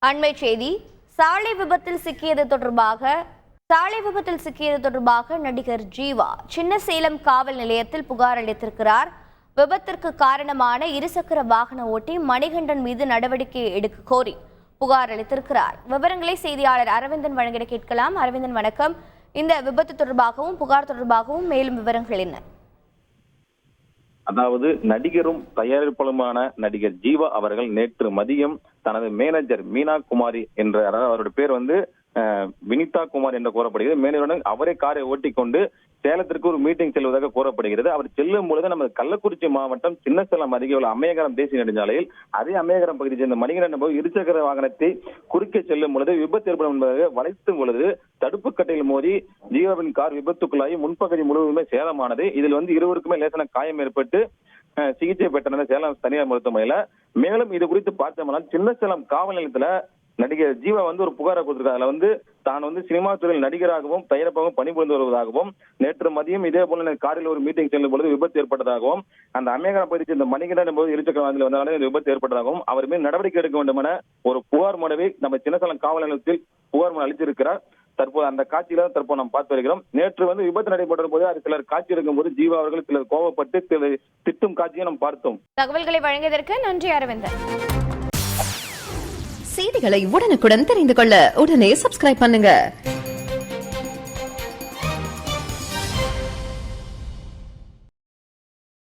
அண்மை செய்தி. சாலை விபத்தில் சிக்கியது தொடர்பாக நடிகர் ஜீவா சின்னசேலம் காவல் நிலையத்தில் புகார் அளித்திருக்கிறார். விபத்திற்கு காரணமான இருசக்கர வாகன ஓட்டி மணிகண்டன் மீது நடவடிக்கை எடுக்க கோரி புகார் அளித்திருக்கிறார். விவரங்களை செய்தியாளர் அரவிந்தன் வழங்கிட கேட்கலாம். அரவிந்தன், வணக்கம். இந்த விபத்து தொடர்பாகவும் புகார் தொடர்பாகவும் மேலும் விவரங்கள் என்ன? அதாவது நடிகரும் தயாரிப்பாளருமான நடிகர் ஜீவா அவர்கள் நேற்று மதியம் தனது மேனேஜர் மீனா குமாரி என்ற, அதாவது அவருடைய பேர் வினிதா குமார் என்று கூறப்படுகிறது, மேனேஜருடன் அவரே காரை ஓட்டிக்கொண்டு சேலத்திற்கு ஒரு மீட்டிங் செல்வதாக கூறப்படுகிறது. அவர் செல்லும் பொழுது நமது கள்ளக்குறிச்சி மாவட்டம் சின்னசேலம் அருகே உள்ள அம்மையகரம் தேசிய நெடுஞ்சாலையில் அதே அம்மையகரம் பகுதியை சேர்ந்த மணிகண்டன் போது இருசக்கர வாகனத்தை குறுக்கே செல்லும் பொழுது விபத்து ஏற்படும் என்பதாக வளைத்தும் பொழுது தடுப்பு கட்டையில் மோதி ஜீவாவின் கார் விபத்துக்குள்ளாகி முன்பகுதி முழுவதுமே சேதமானது. இதில் இருவருக்குமே லேசான காயம் ஏற்பட்டு சிகிச்சை பெற்றனர் சேலம் தனியார் மருத்துவமனையில. மேலும் இது குறித்து பார்த்தோம்னால் சின்னசேலம் காவல் நிலையத்துல நடிகர் ஜீவா ஒரு புகாரை கொடுத்திருக்காரு. அதுல தான் சினிமா துறையில் நடிகராகவும் தயாரிப்பாகவும் பணிபுரிந்து வருவதாகவும், நேற்று மதியம் இதே போல காரில் ஒரு மீட்டிங் செல்லும் பொழுது விபத்து ஏற்பட்டதாகவும், அந்த அம்மையகரம் பகுதியை சேர்ந்த மணிகண்டன் போது இருசக்கர வாகனத்தில் வந்ததாலே இந்த விபத்து ஏற்பட்டதாகவும், அவர் மீது நடவடிக்கை எடுக்க வேண்டும் என ஒரு புகார் மனுவை நம்ம சின்னசேலம் காவல் நிலையத்தில் புகார் மனு அளித்திருக்கிறார். தற்போது அந்த காட்சியில தற்போது நாம் பார்த்து வருகிறோம். நேற்று விபத்து நடைபெற்ற போது அது சிலர் காட்சி எடுக்கும் போது ஜீவா அவர்கள் சிலர் கோபப்பட்டு திட்டும் காட்சியை நாம் பார்த்தோம். தகவல்களை வழங்கியதற்கு நன்றி அரவிந்தன். செய்திகளை உடனுக்குடன் தெரிந்து கொள்ள உடனே சப்ஸ்கிரைப் பண்ணுங்க.